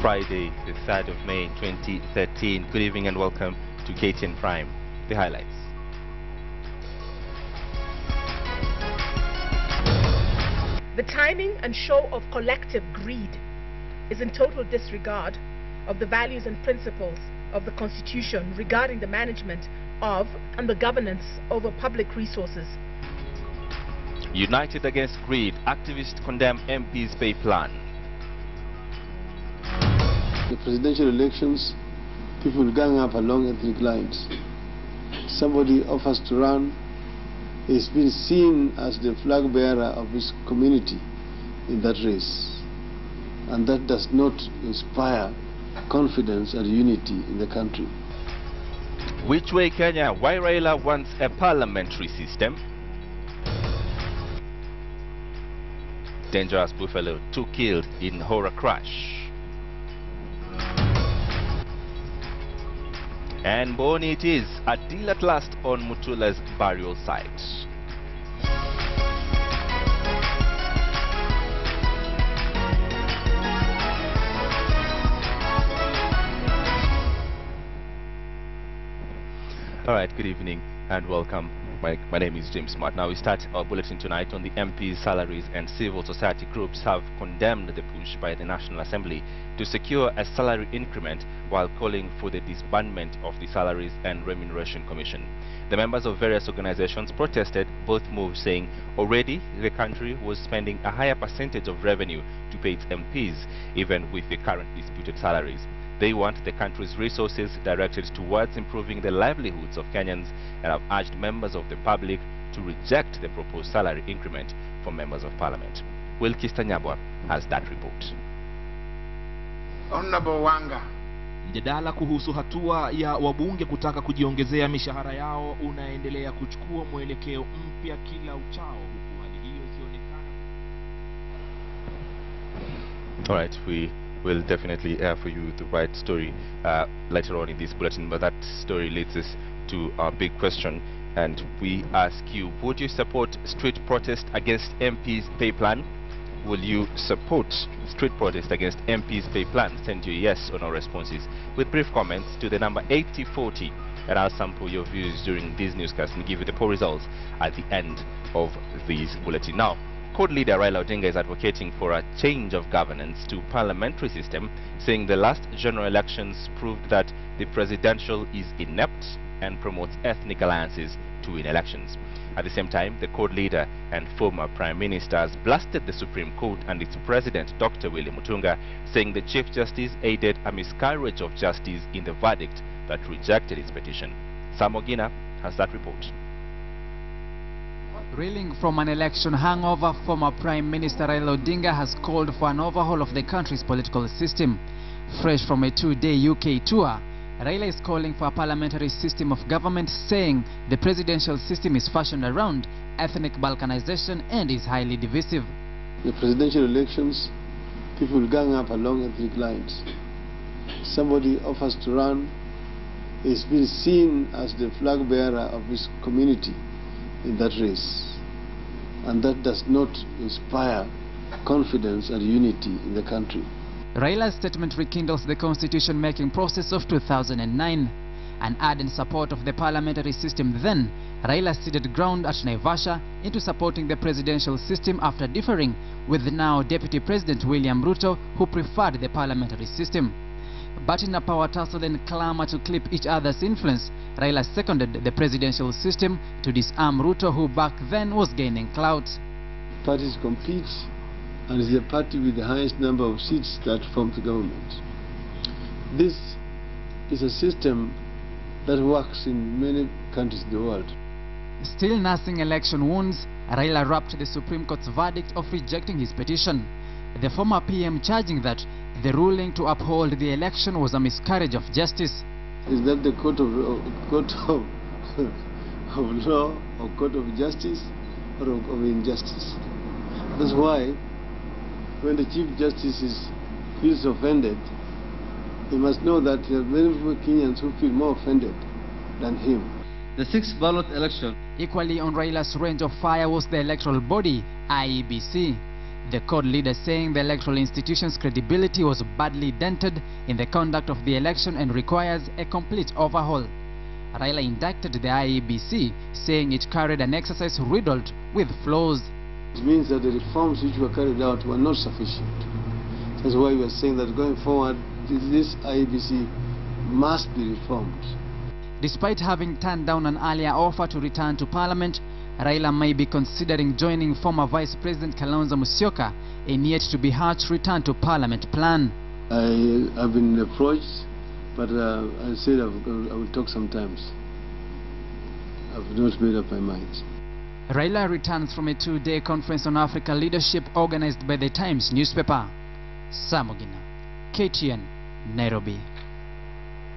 Friday, the 3rd of May 2013. Good evening and welcome to KTN Prime. The highlights. The timing and show of collective greed is in total disregard of the values and principles of the Constitution regarding the management of and the governance over public resources. United against greed, activists condemn MP's pay plan. The presidential elections, people gang up along ethnic lines. Somebody offers to run, is being seen as the flag bearer of his community in that race. And that does not inspire confidence and unity in the country. Which way Kenya? Why Raila wants a parliamentary system? Dangerous buffalo, 2 killed in horror crash. And born it is, a deal at last on Mutula's burial site. All right, good evening and welcome. My name is James Smart. Now we start our bulletin tonight on the MPs' salaries, and civil society groups have condemned the push by the National Assembly to secure a salary increment while calling for the disbandment of the Salaries and Remuneration Commission. The members of various organizations protested both moves, saying already the country was spending a higher percentage of revenue to pay its MPs, even with the current disputed salaries. They want the country's resources directed towards improving the livelihoods of Kenyans and have urged members of the public to reject the proposed salary increment from members of parliament. Wilkis Tanyabwa has that report. Honorable Wanga. Mjadala kuhusu hatua ya wabunge kutaka kujiongezea mishahara yao unaendelea kuchukua mwelekeo mpya kila uchao, huku hali hiyo ikionekana. All right, we will definitely air for you the right story later on in this bulletin, but that story leads us to our big question, and we ask you, would you support street protest against MP's pay plan? Will you support street protest against MP's pay plan? Send your yes or no responses with brief comments to the number 8040, and I'll sample your views during this newscast and give you the poll results at the end of this bulletin. Now, CORD leader Raila Odinga is advocating for a change of governance to parliamentary system, saying the last general elections proved that the presidential is inept and promotes ethnic alliances to win elections. At the same time, the CORD leader and former Prime Minister has blasted the Supreme Court and its President, Dr. William Mutunga, saying the Chief Justice aided a miscarriage of justice in the verdict that rejected his petition. Sam Ogina has that report. Reeling from an election hangover, former Prime Minister Raila Odinga has called for an overhaul of the country's political system. Fresh from a 2-day UK tour, Raila is calling for a parliamentary system of government, saying the presidential system is fashioned around ethnic balkanization and is highly divisive. The presidential elections, people gang up along ethnic lines. Somebody offers to run, is being seen as the flag bearer of his community in that race, and that does not inspire confidence and unity in the country. Raila's statement rekindles the constitution-making process of 2009. An ardent support of the parliamentary system then, Raila ceded ground at Naivasha into supporting the presidential system after differing with the now Deputy President William Ruto, who preferred the parliamentary system. But in a power tussle and clamor to clip each other's influence, Raila seconded the presidential system to disarm Ruto, who back then was gaining clout. Parties compete, and is the party with the highest number of seats that form the government. This is a system that works in many countries in the world. Still nursing election wounds, Raila wrapped the Supreme Court's verdict of rejecting his petition. The former PM charging that the ruling to uphold the election was a miscarriage of justice. Is that the court of law, or court of justice, or of injustice? That's why when the Chief Justice feels offended, he must know that there are many Kenyans who feel more offended than him. The 6th ballot election. Equally on Raila's range of fire was the electoral body, IEBC. The court leader saying the electoral institution's credibility was badly dented in the conduct of the election and requires a complete overhaul. Raila indicted the IEBC, saying it carried an exercise riddled with flaws. It means that the reforms which were carried out were not sufficient. That's why we are saying that going forward, this IEBC must be reformed. Despite having turned down an earlier offer to return to Parliament, Raila may be considering joining former Vice President Kalonzo Musyoka in yet to be hatched return to Parliament plan. I have been approached, but I said I will talk sometimes. I've not made up my mind. Raila returns from a two-day conference on Africa leadership organized by the Times newspaper. Samogina, KTN, Nairobi.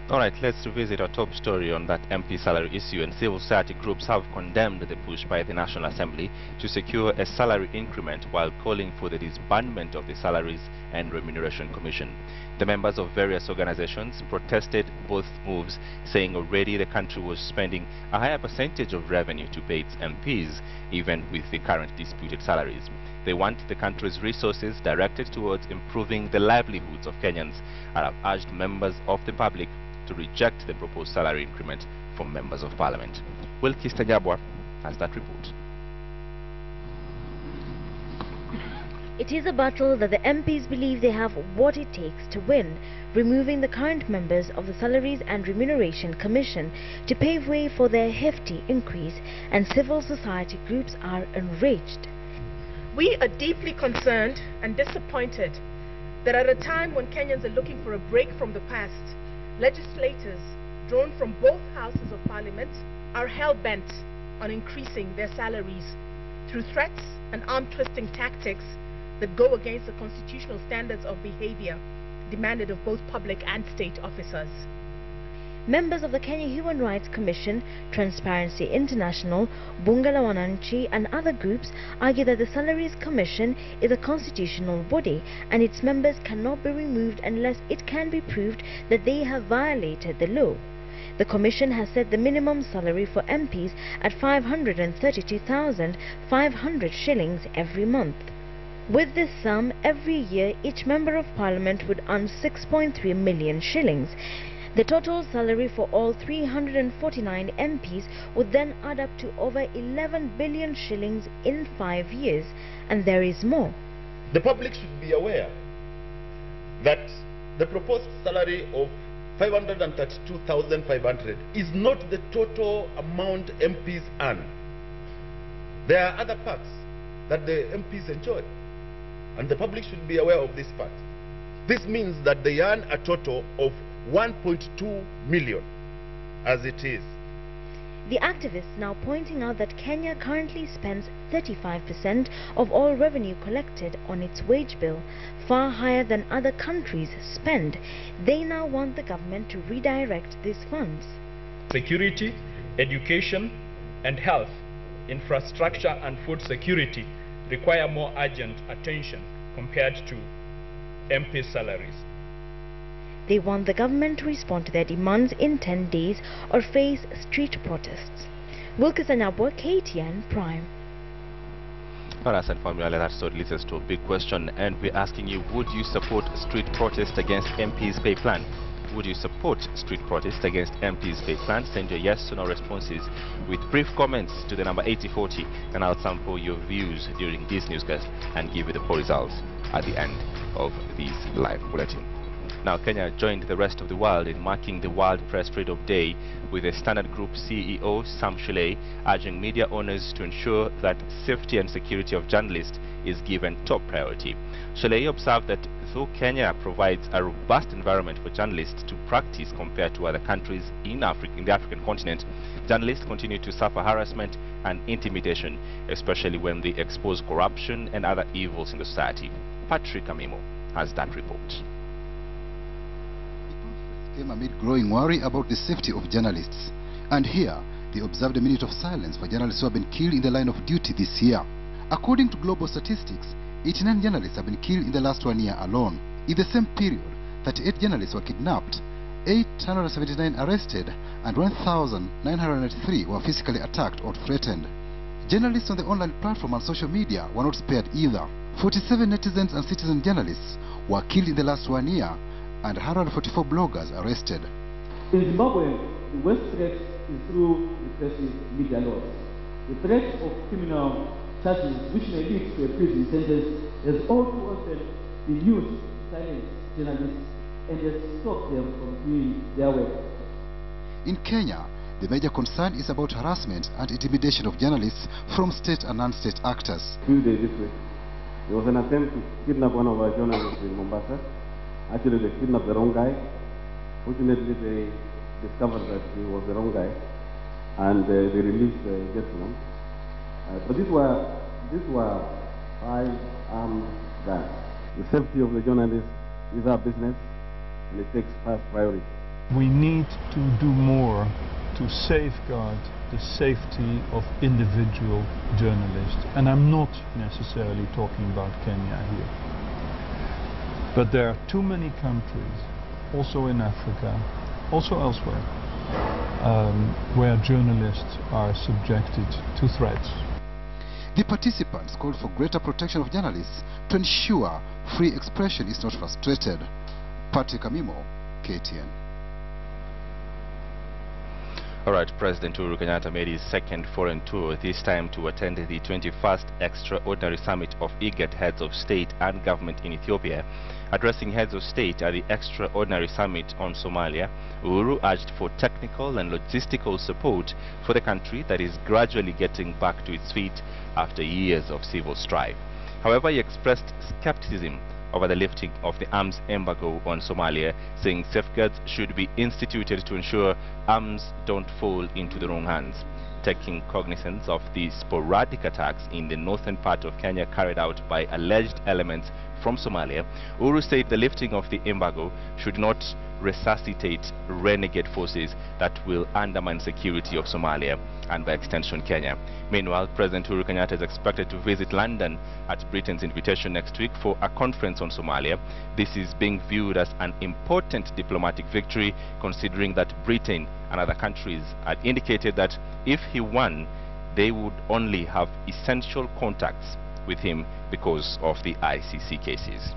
Alright, let's revisit our top story on that MP salary issue, and civil society groups have condemned the push by the National Assembly to secure a salary increment while calling for the disbandment of the Salaries and Remuneration Commission. The members of various organizations protested both moves, saying already the country was spending a higher percentage of revenue to pay its MPs, even with the current disputed salaries. They want the country's resources directed towards improving the livelihoods of Kenyans, and have urged members of the public to reject the proposed salary increment from members of parliament. Wilkis Tanyabwa has that report. It is a battle that the MPs believe they have what it takes to win, removing the current members of the Salaries and Remuneration Commission to pave way for their hefty increase, and civil society groups are enraged. We are deeply concerned and disappointed that at a time when Kenyans are looking for a break from the past, legislators drawn from both houses of parliament are hell-bent on increasing their salaries through threats and arm-twisting tactics that go against the constitutional standards of behavior demanded of both public and state officers. Members of the Kenya Human Rights Commission, Transparency International, Bunge la Wananchi and other groups argue that the Salaries Commission is a constitutional body and its members cannot be removed unless it can be proved that they have violated the law. The Commission has set the minimum salary for MPs at 532,500 shillings every month. With this sum, every year each Member of Parliament would earn 6.3 million shillings. The total salary for all 349 MPs would then add up to over 11 billion shillings in 5 years, and there is more. The public should be aware that the proposed salary of 532,500 is not the total amount MPs earn. There are other perks that the MPs enjoy, and the public should be aware of this fact. This means that they earn a total of 1.2 million as it is. The activists now pointing out that Kenya currently spends 35% of all revenue collected on its wage bill, far higher than other countries spend. They now want the government to redirect these funds. Security, education and health, infrastructure and food security require more urgent attention compared to MP salaries. They want the government to respond to their demands in 10 days or face street protests. Wilkis Anyabwa, KTN Prime. Well, as and formula, that story leads us to a big question, and we're asking you, would you support street protest against MP's pay plan? Would you support street protest against MP's pay plan? Send your yes or no responses with brief comments to the number 8040, and I'll sample your views during this newscast and give you the poll results at the end of this live bulletin. Now, Kenya joined the rest of the world in marking the World Press Freedom Day, with the Standard Group CEO Sam Shuley urging media owners to ensure that safety and security of journalists is given top priority. Shuley observed that though Kenya provides a robust environment for journalists to practice compared to other countries in the African continent, journalists continue to suffer harassment and intimidation, especially when they expose corruption and other evils in the society. Patrick Amimo has that report. Came amid growing worry about the safety of journalists. And here, they observed a minute of silence for journalists who have been killed in the line of duty this year. According to global statistics, 89 journalists have been killed in the last 1 year alone. In the same period, 38 journalists were kidnapped, 879 arrested, and 1,903 were physically attacked or threatened. Journalists on the online platform and social media were not spared either. 47 netizens and citizen journalists were killed in the last 1 year and 144 bloggers arrested. In Zimbabwe, the worst threat is through repressive media laws. The threat of criminal charges which may lead to a prison sentence has all too often been used to silence journalists and has stopped them from doing their work. In Kenya, the major concern is about harassment and intimidation of journalists from state and non-state actors. A few days this week, there was an attempt to kidnap one of our journalists in Mombasa. Actually, they kidnapped the wrong guy. Fortunately, they discovered that he was the wrong guy, and they released the gentleman. But these were 5 armed guys. The safety of the journalists is our business, and it takes first priority. We need to do more to safeguard the safety of individual journalists. And I'm not necessarily talking about Kenya here. But there are too many countries, also in Africa, also elsewhere, where journalists are subjected to threats. The participants called for greater protection of journalists to ensure free expression is not frustrated. Patrick Amimo, KTN. All right, President Uhuru Kenyatta made his second foreign tour, this time to attend the 21st Extraordinary Summit of IGAD Heads of State and Government in Ethiopia. Addressing heads of state at the Extraordinary Summit on Somalia, Uhuru urged for technical and logistical support for the country that is gradually getting back to its feet after years of civil strife. However, he expressed skepticism over the lifting of the arms embargo on Somalia, saying safeguards should be instituted to ensure arms don't fall into the wrong hands. Taking cognizance of the sporadic attacks in the northern part of Kenya carried out by alleged elements from Somalia, Uhuru said the lifting of the embargo should not resuscitate renegade forces that will undermine security of Somalia and by extension Kenya. Meanwhile, President Uhuru Kenyatta is expected to visit London at Britain's invitation next week for a conference on Somalia. This is being viewed as an important diplomatic victory, considering that Britain and other countries had indicated that if he won, they would only have essential contacts with him because of the ICC cases.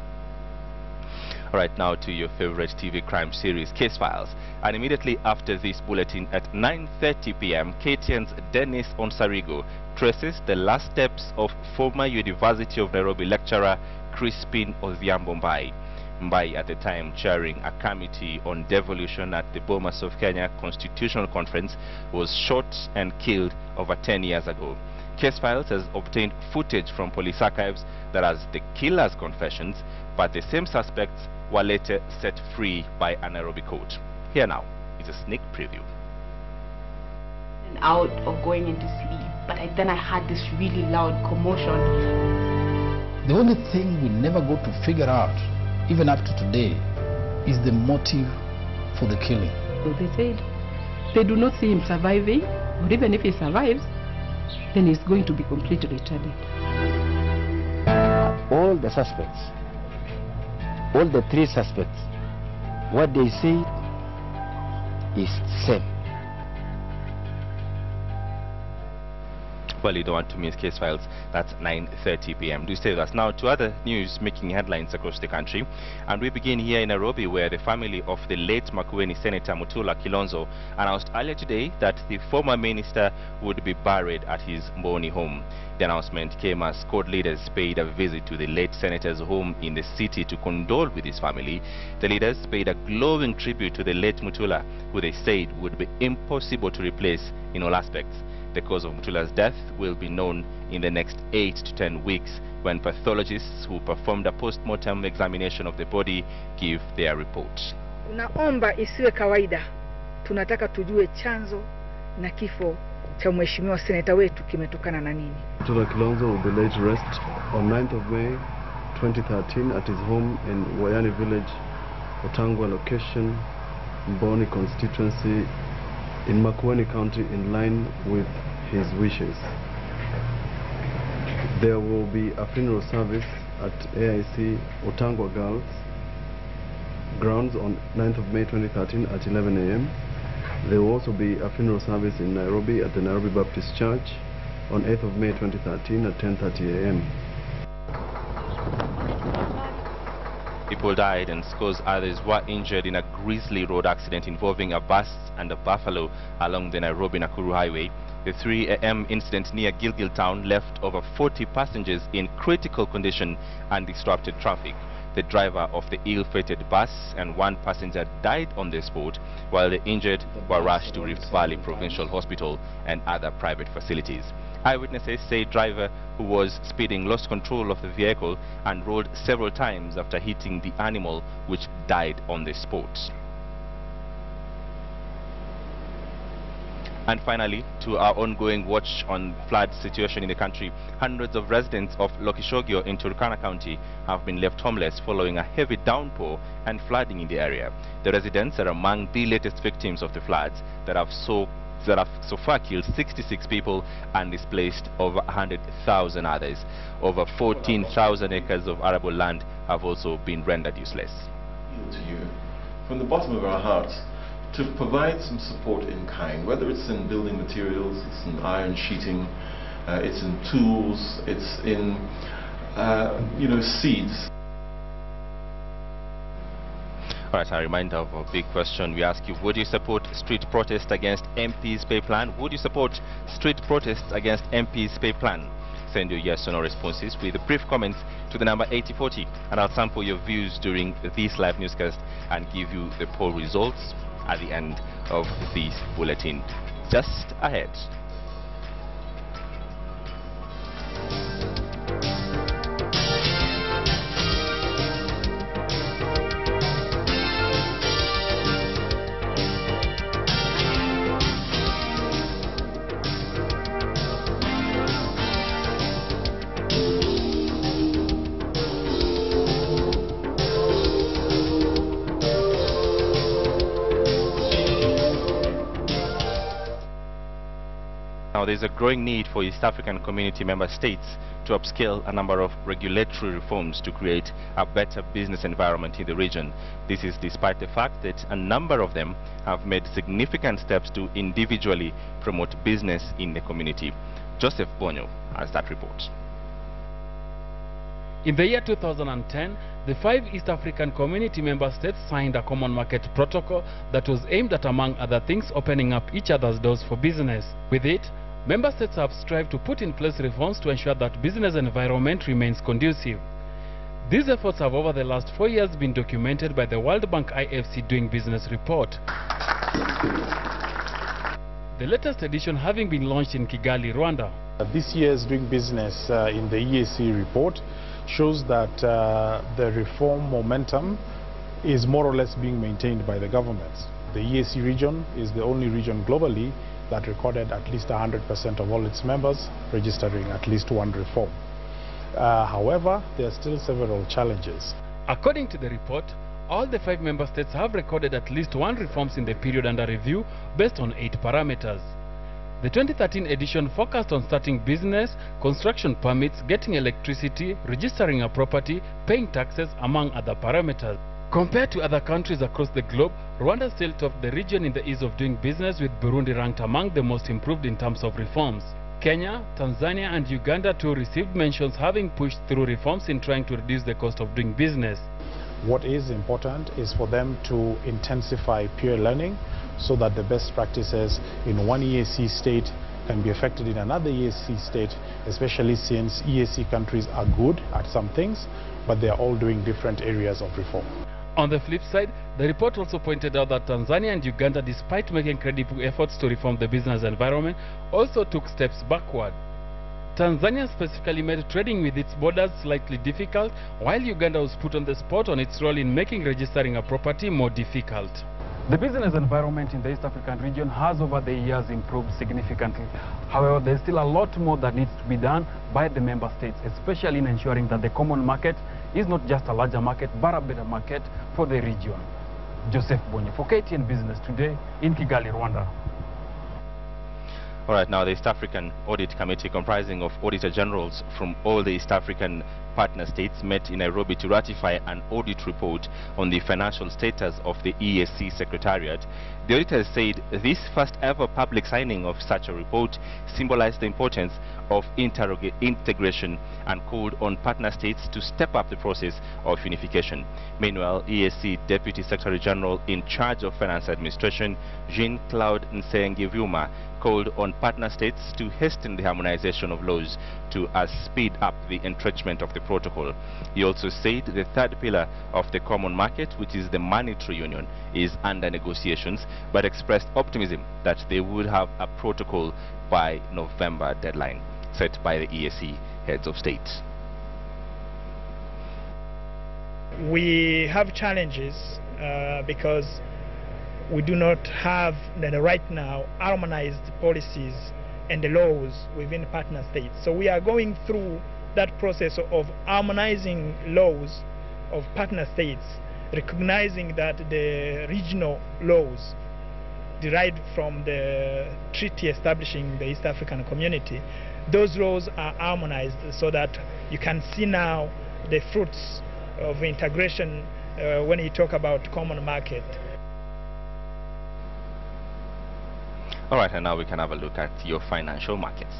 Alright, now to your favorite TV crime series, Case Files. And immediately after this bulletin at 9:30 p.m, KTN's Dennis Onsarigo traces the last steps of former University of Nairobi lecturer Crispin Odhiambo Mbai. Mbai, at the time chairing a committee on devolution at the Bomas of Kenya Constitutional Conference, was shot and killed over 10 years ago. Case Files has obtained footage from police archives that has the killer's confessions, but the same suspects were later set free by a Nairobi court. Here now is a sneak preview. And out of going into sleep, but then I had this really loud commotion. The only thing we never go to figure out, even up to today, is the motive for the killing. So they said they do not see him surviving, or even if he survives, then he's going to be completely retarded. All the suspects, all the 3 suspects, what they say is same. Well, you don't want to miss Case Files. That's 9:30 p.m. Do stay with us. Now to other news making headlines across the country. And we begin here in Nairobi, where the family of the late Makueni Senator Mutula Kilonzo announced earlier today that the former minister would be buried at his Mboni home. The announcement came as court leaders paid a visit to the late senator's home in the city to condole with his family. The leaders paid a glowing tribute to the late Mutula, who they said would be impossible to replace in all aspects. The cause of Mutula's death will be known in the next 8 to 10 weeks when pathologists who performed a post-mortem examination of the body give their report. Tunaomba isiwe kawaida. Tunataka tujue chanzo na kifo cha mheshimiwa seneta wetu kimetokana na nini. Mutula Kilonzo will be laid to rest on 9th of May 2013 at his home in Wayani village, Otangwa location, Mboni constituency, in Makueni County, in line with his wishes. There will be a funeral service at AIC Otangwa Girls grounds on 9th of May 2013 at 11 a.m. There will also be a funeral service in Nairobi at the Nairobi Baptist Church on 8th of May 2013 at 10:30 a.m. people died and scores others were injured in a grisly road accident involving a bus and a buffalo along the Nairobi-Nakuru highway. The 3 a.m. incident near Gilgil town left over 40 passengers in critical condition and disrupted traffic. The driver of the ill-fated bus and 1 passenger died on the spot, while the injured were rushed to Rift Valley Provincial Hospital and other private facilities. Eyewitnesses say driver who was speeding lost control of the vehicle and rolled several times after hitting the animal, which died on the spot. And finally, to our ongoing watch on flood situation in the country, hundreds of residents of Lokishogio in Turkana County have been left homeless following a heavy downpour and flooding in the area. The residents are among the latest victims of the floods that have so far killed 66 people and displaced over 100,000 others. Over 14,000 acres of arable land have also been rendered useless. To you, from the bottom of our hearts, to provide some support in kind, whether it's in building materials, it's in iron sheeting, it's in tools, it's in seeds. Alright, a reminder of a big question. We ask you, would you support street protest against MP's pay plan? Would you support street protests against MP's pay plan? Send your yes or no responses with brief comments to the number 8040, and I'll sample your views during this live newscast and give you the poll results at the end of this bulletin. Just ahead. Now, there's a growing need for East African Community member states to upscale a number of regulatory reforms to create a better business environment in the region. This is despite the fact that a number of them have made significant steps to individually promote business in the community. Joseph Bonyo has that report. In the year 2010, the 5 East African Community member states signed a common market protocol that was aimed at, among other things, opening up each other's doors for business. With it, member states have strived to put in place reforms to ensure that business environment remains conducive. These efforts have over the last 4 years been documented by the World Bank IFC Doing Business report. The latest edition having been launched in Kigali, Rwanda. This year's Doing Business in the EAC report shows that the reform momentum is more or less being maintained by the governments. The EAC region is the only region globally that recorded at least 100% of all its members registering at least one reform. However, there are still several challenges. According to the report, all the 5 member states have recorded at least one reforms in the period under review based on 8 parameters. The 2013 edition focused on starting business, construction permits, getting electricity, registering a property, paying taxes, among other parameters. Compared to other countries across the globe, Rwanda still topped the region in the ease of doing business, with Burundi ranked among the most improved in terms of reforms. Kenya, Tanzania and Uganda too received mentions, having pushed through reforms in trying to reduce the cost of doing business. What is important is for them to intensify peer learning so that the best practices in one EAC state can be affected in another EAC state, especially since EAC countries are good at some things, but they are all doing different areas of reform. On the flip side, the report also pointed out that Tanzania and Uganda, despite making credible efforts to reform the business environment, also took steps backward. Tanzania specifically made trading with its borders slightly difficult, while Uganda was put on the spot on its role in making registering a property more difficult. The business environment in the East African region has over the years improved significantly. However, there's still a lot more that needs to be done by the member states, especially in ensuring that the common market is not just a larger market, but a better market for the region. Joseph Bonye for KTN Business Today in Kigali, Rwanda. All right, now the East African Audit Committee, comprising of Auditor Generals from all the East African partner states, met in Nairobi to ratify an audit report on the financial status of the EAC Secretariat. The auditors said this first ever public signing of such a report symbolized the importance of integration and called on partner states to step up the process of unification. Meanwhile, EAC Deputy Secretary General in charge of Finance Administration, Jean-Claude Nsengivyuma, called on partner states to hasten the harmonization of laws to speed up the entrenchment of the protocol. He also said the third pillar of the common market, which is the monetary union, is under negotiations, but expressed optimism that they would have a protocol by November deadline set by the EAC heads of state. We have challenges because we do not have right now harmonized policies and the laws within partner states. So we are going through that process of harmonizing laws of partner states, recognizing that the regional laws derived from the treaty establishing the East African Community, those laws are harmonized so that you can see now the fruits of integration when you talk about common market. All right, and now we can have a look at your financial markets.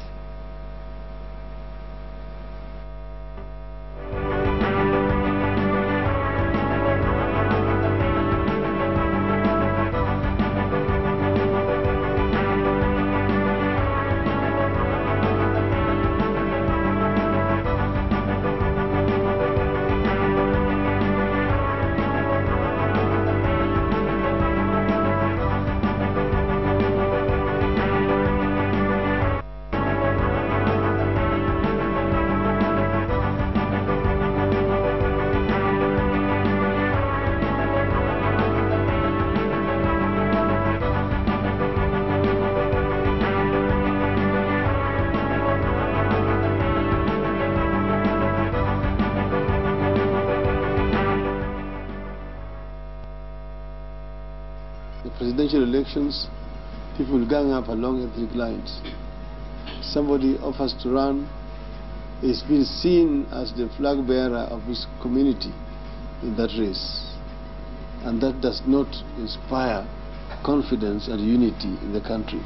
Presidential elections, people gang up along ethnic lines. Somebody offers to run, is being seen as the flag bearer of his community in that race. And that does not inspire confidence and unity in the country.